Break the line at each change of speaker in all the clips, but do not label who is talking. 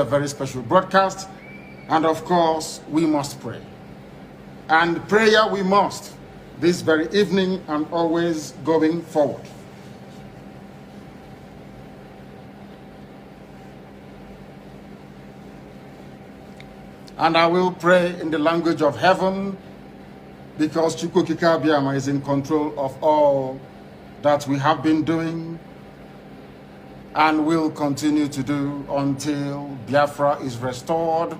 very special broadcast. And of course, we must pray. And prayer we must this very evening and always going forward. And I will pray in the language of heaven because Chukwu Okike Abiama is in control of all that we have been doing and will continue to do until Biafra is restored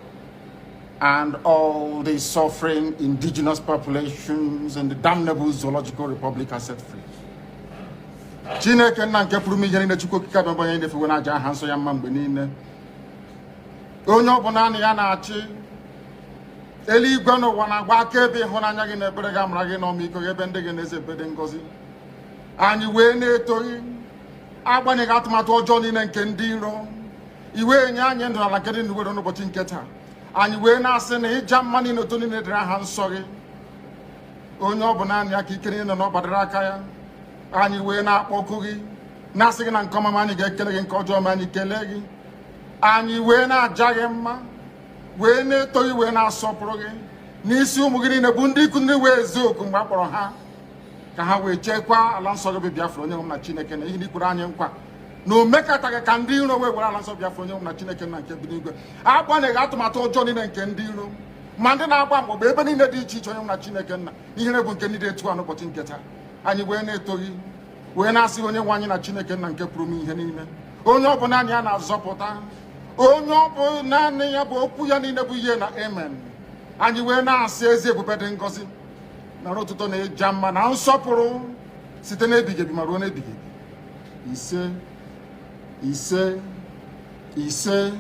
and all the suffering indigenous populations in the damnable Zoological Republic are set free. Chineke nna nke pụrụ ihe niile Chukwu Okike Abiama onye ndefe na aja aha nsọ ya mma mgbe niile. Onye ọbụla na ya na-achị eluigwe n'ụwa na-agba akaebe ịhụnanya gị na ebere gị amara gị na ọmịiko gị ebe ndị gị na-eze ebe dị ngọzi. Anyị wee na-etoghị agbanyeghị atụmatụ ọjọọ niile nke ndị iro iwe nye anyị ndụ n'ala nke dị n'uwere n'ụbọchị nke taa. Anyị wee na-asị na ịja mma niile otu niile dịrị aha nsọ gị. Onye ọbụla anyị aka ike niile na ọ gbadara aka ya. Anyị wee na-akpọku gị na-asị gị na nke ọma anyị ga-ekele gị, nke ọjọọ ma anyị kelee gị. Anyị wee na-aja gị mma wee na-eto gị wee na-asọpụrụ gị n'isi ụmụ gị niile bụ ndị ikwu ndị wee ezu oku mgbe a kpọrọ ha ka ha wee chekwaa ala nsọ gị bụ Biafra onye nwe na Chineke na ihe ndị kwuru anyị nkwa na o mekataghị ka ndị iro wee were ala nsọ Biafra onye nwe na Chineke na nke bi n'igwe. Agbanyeghị atụmatụ ọjọọ niile nke ndị iro ma ndị na-agba mgbọgba ebe niile dị iche iche onye nwe na Chineke nna ihere bụ nke ndị dị etu a n'ụbọchị nke taa. Anyị wee na-eto gị wee na-asị onye nwe anyị na Chineke nna nke pụrụ m ihe niile. Onye ọbụla anyị a na-azọpụta, onye ọ bụ naanị ya bụ okwu ya niile bụ ihe na amen. Anyị wee na-asị ezi ebube dị ngọzi na ọtụtụ na ịja mma na nsọpụrụ site n'ebighị ebi ma ruo n'ebighị ebi. Ise ise ise.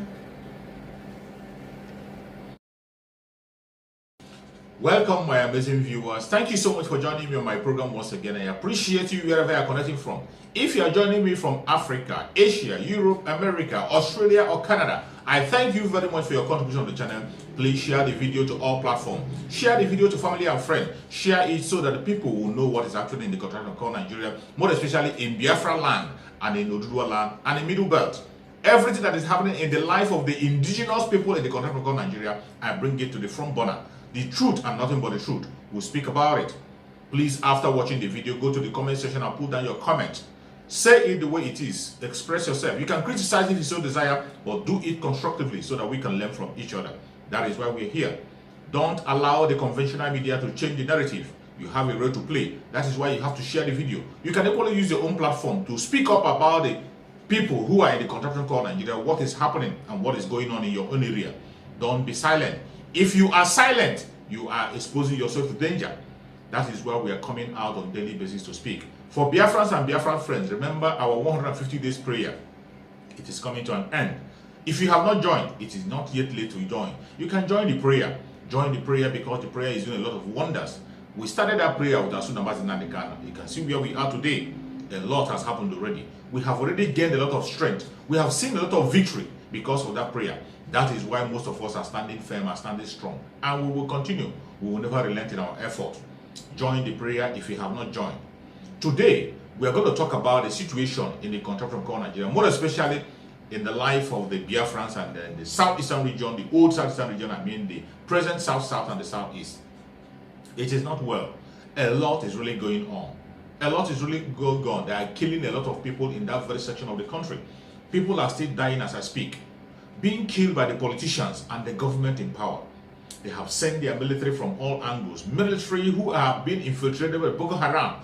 Welcome, my amazing viewers. Thank you so much for joining me on my program once again. I appreciate you wherever you are connecting from. If you are joining me from Africa, Asia, Europe, America, Australia, or Canada, I thank you very much for your contribution on the channel. Please share the video to all platforms. Share the video to family and friends. Share it so that the people will know what is happening in the country called Nigeria, more especially in Biafra land and in Oduduwa land and in Middle Belt. Everything that is happening in the life of the indigenous people in the country called Nigeria, I bring it to the front burner. The truth and nothing but the truth. We'll speak about it. Please, after watching the video, go to the comment section and put down your comment. Say it the way it is. Express yourself. You can criticize if you so desire, but do it constructively so that we can learn from each other. That is why we're here. Don't allow the conventional media to change the narrative. You have a role to play. That is why you have to share the video. You can equally use your own platform to speak up about the people who are in the contraption called Nigeria, what is happening and what is going on in your own area. Don't be silent. If you are silent, you are exposing yourself to danger. That is why we are coming out on a daily basis to speak. For Biafrans and Biafran friends, remember our 150 days prayer. It is coming to an end. If you have not joined, it is not yet late to join. You can join the prayer. Join the prayer because the prayer is doing a lot of wonders. We started that prayer with Asuna Mazinandekana. You can see where we are today. A lot has happened already. We have already gained a lot of strength. We have seen a lot of victory because of that prayer. That is why most of us are standing firm and standing strong. And we will continue. We will never relent in our effort. Join the prayer if you have not joined. Today, we are going to talk about the situation in the contraption called Nigeria, more especially in the life of the Biafrans and the southeastern region, the old southeastern region, I mean the present south-south and the southeast. It is not well. A lot is really going on. A lot is really going on. They are killing a lot of people in that very section of the country. People are still dying as I speak, being killed by the politicians and the government in power. They have sent their military from all angles. Military who have been infiltrated by Boko Haram.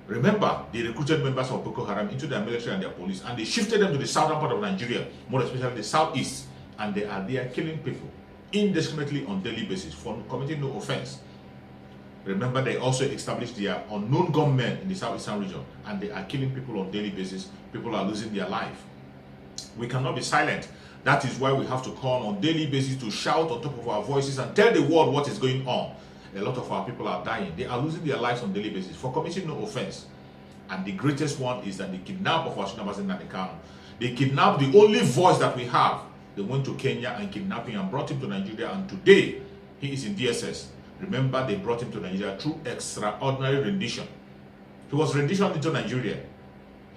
Remember, they recruited members of Boko Haram into their military and their police, and they shifted them to the southern part of Nigeria, more especially the southeast, and they are there killing people indiscriminately on a daily basis for committing no offense. Remember, they also established their unknown gunmen in the southeastern region, and they are killing people on a daily basis. People are losing their life. We cannot be silent. That is why we have to come on a daily basis to shout on top of our voices and tell the world what is going on. A lot of our people are dying. They are losing their lives on a daily basis for committing no offense. And the greatest one is that the kidnap of Asuna Mazinandekana. They kidnapped the only voice that we have. They went to Kenya and kidnapped him and brought him to Nigeria, and today he is in DSS. Remember, they brought him to Nigeria through extraordinary rendition. He was renditioned into Nigeria.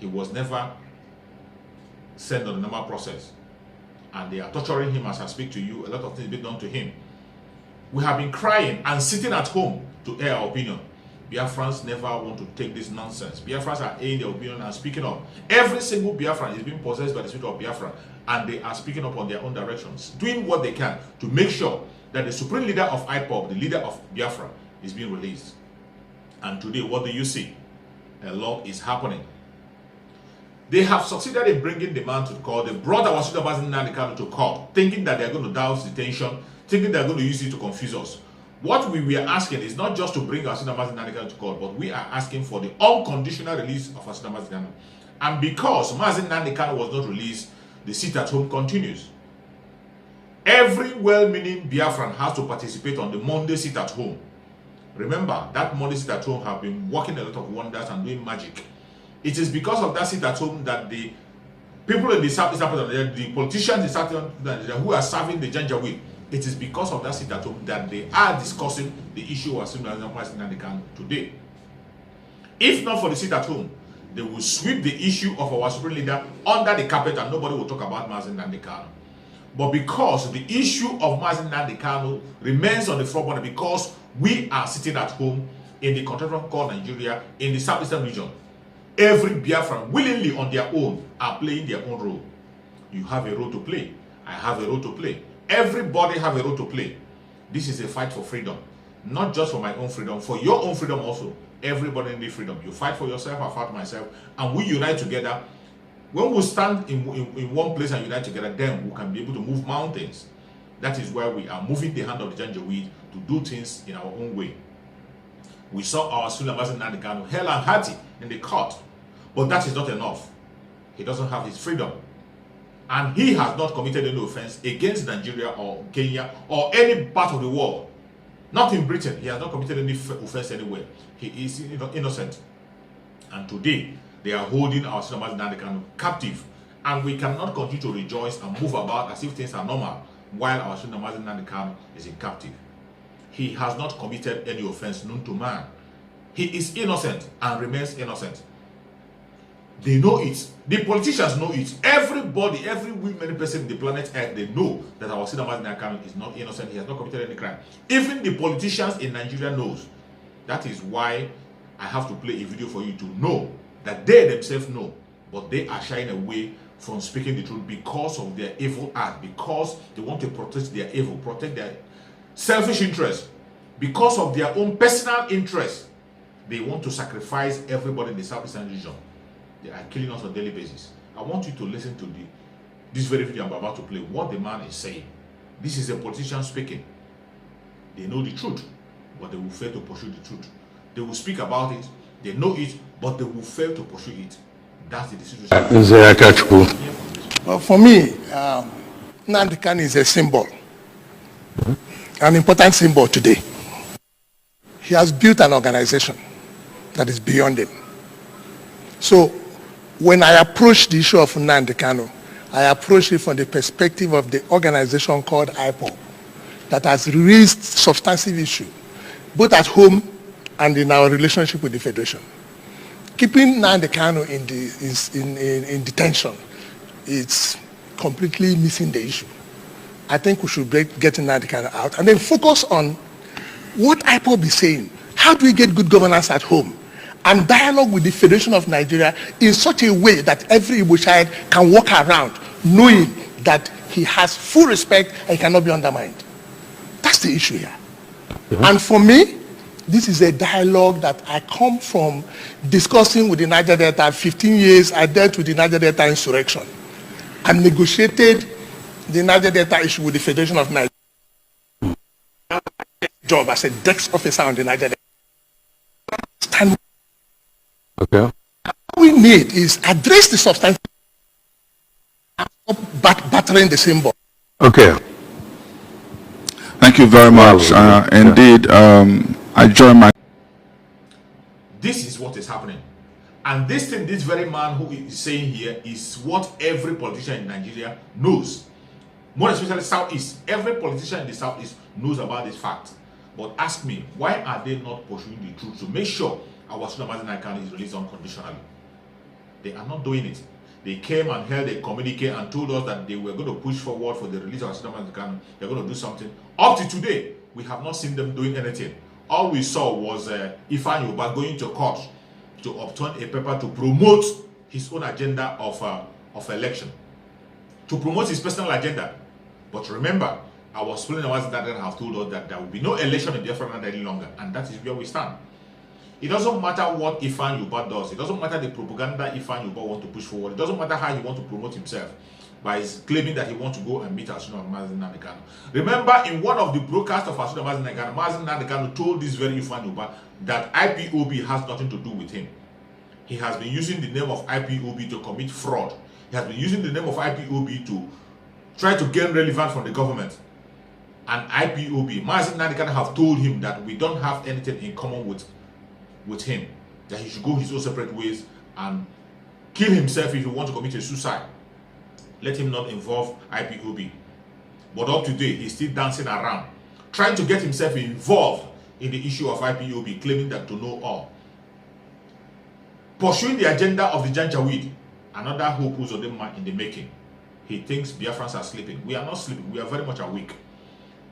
He was never sent on the normal process. and they are torturing him as I speak to you. A lot of things being done to him. We have been crying and sitting at home to air our opinion. Biafrans never want to take this nonsense. Biafrans are airing their opinion and speaking up. Every single Biafran is being possessed by the spirit of Biafra, and they are speaking up on their own directions, doing what they can to make sure that the supreme leader of IPOB, the leader of Biafra, is being released. And today, what do you see? A lot is happening. They have succeeded in bringing the man to court. They brought our Wasuda Nnamdi Kanu to court, thinking that they're going to douse detention, thinking they're going to use it to confuse us. What we were asking is not just to bring our Wasuda Nnamdi Kanu to court, but we are asking for the unconditional release of our Wasuda Nnamdi Kanu. And because Mazi Nnamdi Kanu was not released, the sit at home continues. Every well-meaning Biafran has to participate on the Monday sit at home. Remember, that Monday sit at home have been working a lot of wonders and doing magic. It is because of that sit at home that the people in the Southeast Africa, the politicians in Southeast Africa who are serving the Janjaweed, it is because of that sit at home that they are discussing the issue of Mazi Nnamdi Kanu today. If not for the sit at home, they will sweep the issue of our supreme leader under the carpet and nobody will talk about Mazi Nnamdi Kanu. But because the issue of Mazi Nnamdi Kanu remains on the front burner, because we are sitting at home in the continental called Nigeria, in the southeastern region, every Biafran willingly on their own are playing their own role. You have a role to play. I have a role to play. Everybody have a role to play. This is a fight for freedom. Not just for my own freedom, for your own freedom also. Everybody needs freedom. You fight for yourself, I fight for myself, and we unite together. When we stand in one place and unite together, then we can be able to move mountains. That is why we are moving the hand of the Janjaweed to do things in our own way. We saw our Sultan Mazi Nnamdi Kanu hell and hearty in the court, but that is not enough. He doesn't have his freedom, and he has not committed any offense against Nigeria or Kenya or any part of the world. Not in Britain. He has not committed any offense anywhere. He is innocent, and today they are holding our Sultan Mazi Nnamdi Kanu captive, and we cannot continue to rejoice and move about as if things are normal while our Sultan Mazi Nnamdi Kanu is in captive. He has not committed any offense known to man. He is innocent and remains innocent. They know it. The politicians know it. Everybody, every many person in the planet Earth, they know that our Sultan Mazi Nnamdi Kanu is not innocent. He has not committed any crime. Even the politicians in Nigeria knows. That is why I have to play a video for you to know that they themselves know, but they are shying away from speaking the truth because of their evil act, because they want to protect their evil, protect their selfish interest, because of their own personal interest. They want to sacrifice everybody in the Southeastern region. They are killing us on a daily basis. I want you to listen to this very video I'm about to play, what the man is saying. This is a politician speaking. They know the truth, but they will fail to pursue the truth. They will speak about it, they know it, but they will fail to pursue it. That's the decision.
Well, for me, Nnamdi Kanu is a symbol, an important symbol today. He has built an organization that is beyond him. So when I approach the issue of Nnamdi Kanu, I approach it from the perspective of the organization called IPOB that has raised substantive issue, both at home and in our relationship with the Federation. Keeping Nnamdi Kanu in detention, it's completely missing the issue. I think we should get Nnamdi Kanu out and then focus on what IPOB is saying. How do we get good governance at home? And dialogue with the Federation of Nigeria in such a way that every Igbo child can walk around knowing that he has full respect and he cannot be undermined. That's the issue here. And for me, this is a dialogue that I come from discussing with the Niger Delta. 15 years I dealt with the Niger Delta insurrection and negotiated the Niger Delta issue with the Federation of Nigeria. Job as a desk officer on the Niger Delta.
Okay.
What we need is address the substance, battering the symbol.
Okay.
Thank you very much. Indeed, I join my...
This is what is happening. And this thing, this very man who is saying here is what every politician in Nigeria knows. More especially Southeast. Every politician in the Southeast knows about this fact. But ask me, why are they not pursuing the truth to make sure our Sultan Mazi Nnamdi Kanu is released unconditionally? They are not doing it. They came and held a communique and told us that they were going to push forward for the release of Nnamdi Kanu. They're going to do something. Up to today, we have not seen them doing anything. All we saw was Ifeanyi Ubah going to court to obtain a paper to promote his own agenda of election, to promote his personal agenda. But remember, our Supreme Court that have told us that there will be no election in Biafra land any longer, and that is where we stand. It doesn't matter what Ifeanyi Ubah does. It doesn't matter the propaganda Ifeanyi Ubah wants to push forward. It doesn't matter how he wants to promote himself by claiming that he wants to go and meet Asuna Mazi Nnamdi Kanu. Remember, in one of the broadcasts of Asuna Mazi Nnamdi Kanu told this very Ifeanyi Ubah that IPOB has nothing to do with him. He has been using the name of IPOB to commit fraud. He has been using the name of IPOB to try to gain relevance from the government. And IPOB, Mazi Nnamdi Kanu have told him that we don't have anything in common with him, that he should go his own separate ways and kill himself if he wants to commit a suicide. Let him not involve IPOB. But up to date, he's still dancing around, trying to get himself involved in the issue of IPOB, claiming that to know all. Pursuing the agenda of the Janjaweed, another hope who's in the making. He thinks Biafrans are sleeping. We are not sleeping. We are very much awake.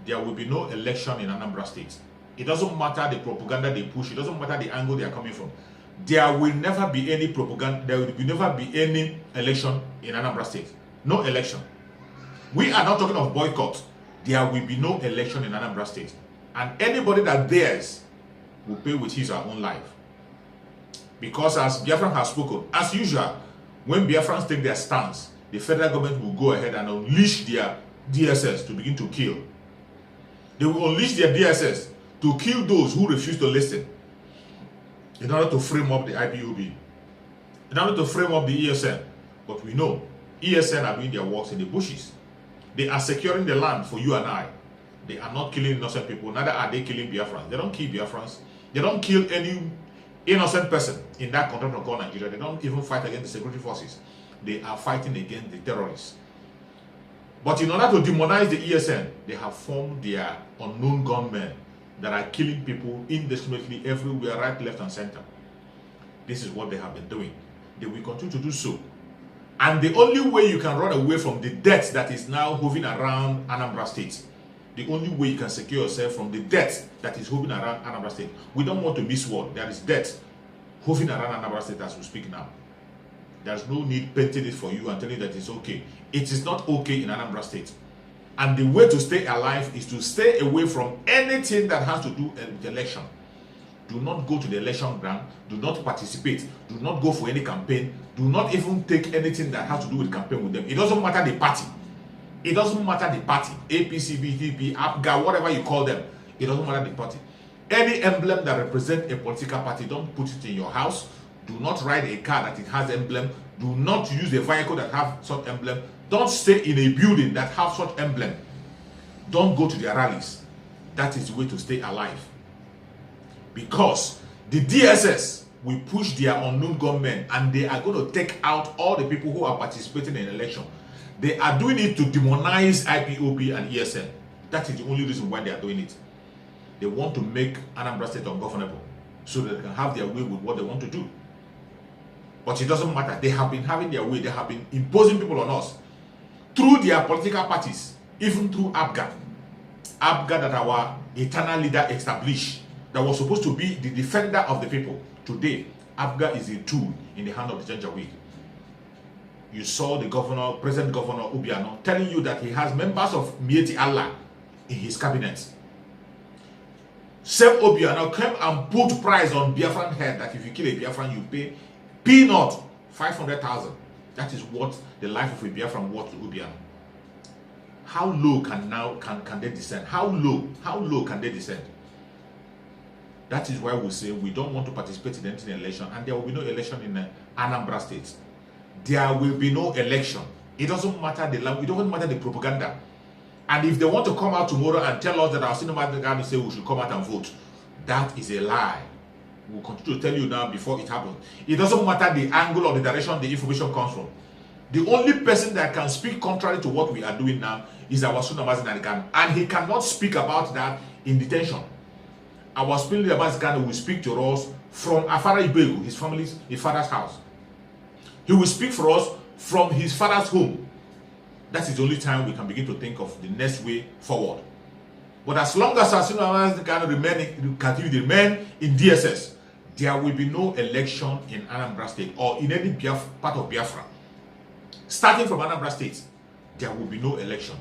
There will be no election in Anambra State. It doesn't matter the propaganda they push. It doesn't matter the angle they are coming from. There will never be any propaganda. There will never be any election in Anambra State. No election. We are not talking of boycott. There will be no election in Anambra State. And anybody that dares will pay with his or her own life. Because as Biafran has spoken, as usual, when Biafrans take their stance, the federal government will go ahead and unleash their DSS to begin to kill. They will unleash their DSS to kill those who refuse to listen, in order to frame up the IPOB, in order to frame up the ESN. But we know ESN are doing their works in the bushes. They are securing the land for you and I. They are not killing innocent people, neither are they killing Biafrans. They don't kill Biafrans. They don't kill any innocent person in that country called Nigeria. They don't even fight against the security forces. They are fighting against the terrorists. But in order to demonize the ESN, they have formed their unknown gunmen that are killing people indiscriminately everywhere, right, left, and center. This is what they have been doing. They will continue to do so. And the only way you can run away from the death that is now hovering around Anambra State, the only way you can secure yourself from the death that is hovering around Anambra State, we don't want to miss word. There is death hovering around Anambra State as we speak now. There's no need painting it for you and telling you that it's okay. It is not okay in Anambra State. And the way to stay alive is to stay away from anything that has to do with the election. Do not go to the election ground. Do not participate. Do not go for any campaign. Do not even take anything that has to do with campaign with them. It doesn't matter the party. It doesn't matter the party. APC, BDP, APGA, whatever you call them. It doesn't matter the party. Any emblem that represents a political party, don't put it in your house. Do not ride a car that it has emblem. Do not use a vehicle that has such emblem. Don't stay in a building that has such emblem. Don't go to their rallies. That is the way to stay alive. Because the DSS will push their unknown gunmen and they are going to take out all the people who are participating in the election. They are doing it to demonize IPOB and ESN. That is the only reason why they are doing it. They want to make Anambra State ungovernable so that they can have their way with what they want to do. But it doesn't matter. They have been having their way. They have been imposing people on us through their political parties, even through APGA. APGA that our eternal leader established, that was supposed to be the defender of the people. Today, APGA is a tool in the hand of the Janjaweed. You saw the governor, present governor Obiano, telling you that he has members of Mieti Allah in his cabinet. Same Obiano came and put price on Biafran head that if you kill a Biafran, you pay peanut 500,000. That is what the life of a Biafran worth to Obiano. How low can they descend? How low can they descend? That is why we say we don't want to participate in any election, and there will be no election in Anambra State. There will be no election. It doesn't matter the language, it doesn't matter the propaganda. And if they want to come out tomorrow and tell us that our cinema say we should come out and vote, that is a lie. We'll continue to tell you now before it happens. It doesn't matter the angle or the direction the information comes from. The only person that can speak contrary to what we are doing now is our Nnamdi Mazi Kanu, and he cannot speak about that in detention. Our Nnamdi Mazi Kanu will speak to us from Afara Ibegu, his father's house. He will speak for us from his father's home, that is the only time we can begin to think of the next way forward. But as long as Nnamdi Kanu remain in DSS, there will be no election in Anambra State or in any part of Biafra. Starting from Anambra State, there will be no election.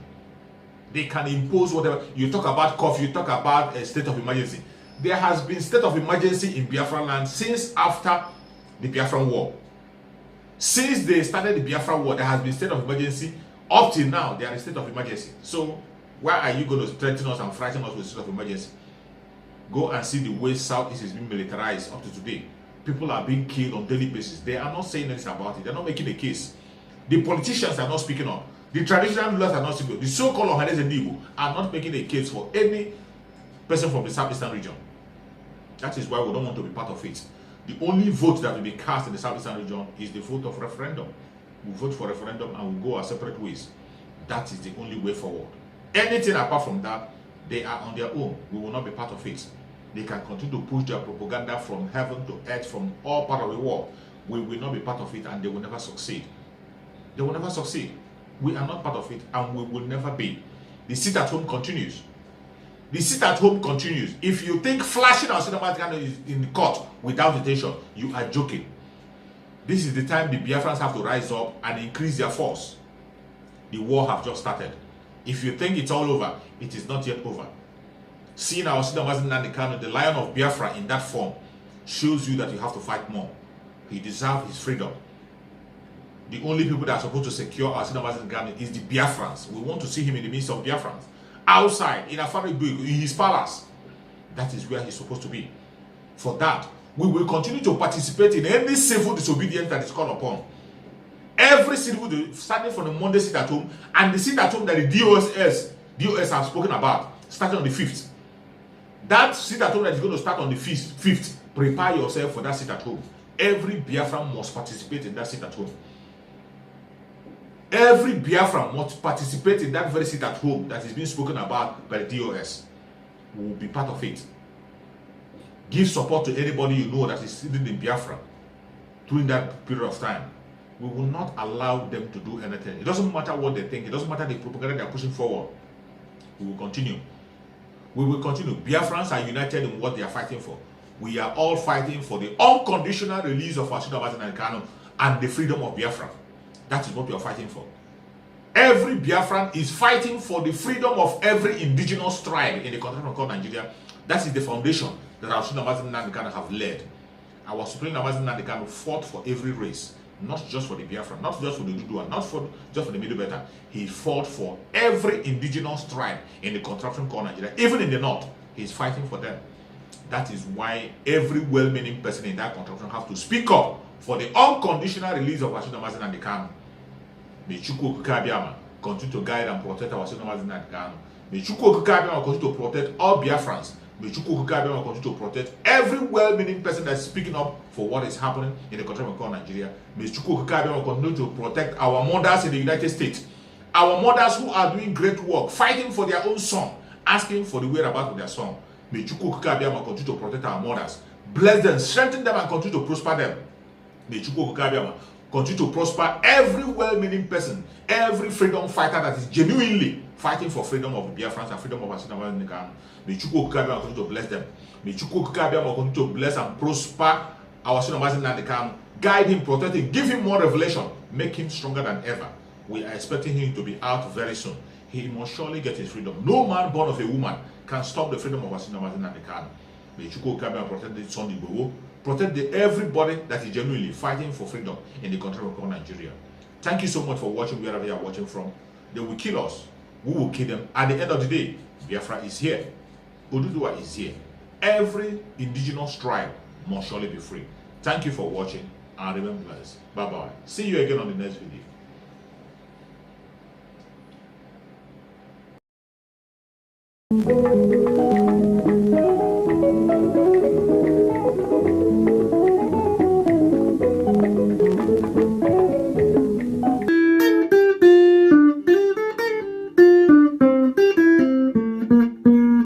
They can impose whatever. You talk about curfew, you talk about a state of emergency. There has been state of emergency in Biafra land since after the Biafran War. Since they started the Biafra War, there has been state of emergency. Up till now, there is state of emergency. So why are you going to threaten us and frighten us with state of emergency? Go and see the way Southeast is being militarized up to today. People are being killed on daily basis. They are not saying anything about it. They're not making a case. The politicians are not speaking up. The traditional rulers are not speaking up. The so-called Ohanes and Igbo are not making a case for any person from the Southeastern region. That is why we don't want to be part of it. The only vote that will be cast in the Southeastern region is the vote of referendum. We vote for referendum and we go our separate ways. That is the only way forward. Anything apart from that, they are on their own. We will not be part of it. They can continue to push their propaganda from heaven to earth, from all part of the world. We will not be part of it, and they will never succeed. They will never succeed. We are not part of it, and we will never be. The sit at home continues. The sit at home continues. If you think flashing our cinematic is in the court without detention, you are joking. This is the time the Biafrans have to rise up and increase their force. The war have just started. If you think it's all over, it is not yet over. Seeing our Nnamdi Kanu, the lion of Biafra, in that form shows you that you have to fight more. He deserves his freedom. The only people that are supposed to secure our Nnamdi Kanu is the Biafrans. We want to see him in the midst of Biafrans. Outside, in Afarigwe, in his palace. That is where he's supposed to be. For that, we will continue to participate in any civil disobedience that is called upon. Every civil, starting from the Monday sit at home, and the sit at home that the DOS have spoken about, starting on the 5th. That sit at home that is going to start on the 5th, prepare yourself for that sit at home. Every Biafran must participate in that sit at home. Every Biafran must participate in that very sit at home that is being spoken about by the DOS. We will be part of it. Give support to anybody you know that is sitting in Biafra during that period of time. We will not allow them to do anything. It doesn't matter what they think. It doesn't matter the propaganda they are pushing forward. We will continue. We will continue. Biafrans are united in what they are fighting for. We are all fighting for the unconditional release of Nnamdi Kanu and the freedom of Biafra. That is what we are fighting for. Every Biafran is fighting for the freedom of every indigenous tribe in the country called Nigeria. That is the foundation that our Nnamdi Kanu have led. Our Supreme Nnamdi Kanu fought for every race, not just for the Biafran, not just for the Dudua, not just for the Middle Belt. He fought for every indigenous tribe in the contraption called Nigeria. Even in the north, he's fighting for them. That is why every well-meaning person in that contraption has to speak up for the unconditional release of Nnamdi Kanu. May Chukwu Okike Abiama continue to guide and protect our Nnamdi Kanu. May Chukwu Okike Abiama continue to protect all Biafrans. May Chukwu Okike Abiama continue to protect every well-meaning person that's speaking up for what is happening in the country called Nigeria. May Chukwu Okike Abiama continue to protect our mothers in the United States. Our mothers who are doing great work, fighting for their own son, asking for the whereabouts of their son. May Chukwu Okike Abiama continue to protect our mothers. Bless them, strengthen them, and continue to prosper them. May Chukwu Okike Abiama continue to prosper every well-meaning person, every freedom fighter that is genuinely fighting for freedom of the Biafrans and freedom of our Nnamdi Kanu. May Chukwu Okike Abiama continue to bless them. May Chukwu Okike Abiama continue to bless and prosper our Nnamdi Kanu. Guide him, protect him, give him more revelation, make him stronger than ever. We are expecting him to be out very soon. He must surely get his freedom. No man born of a woman can stop the freedom of our Nnamdi Kanu. May Chukwu Okike Abiama protect the son Igbo, protect everybody that is genuinely fighting for freedom in the country called Nigeria. Thank you so much for watching wherever you are watching from. They will kill us. We will kill them. At the end of the day, Biafra is here. Oduduwa is here. Every indigenous tribe must surely be free. Thank you for watching and remain blessed. Bye-bye. See you again on the next video.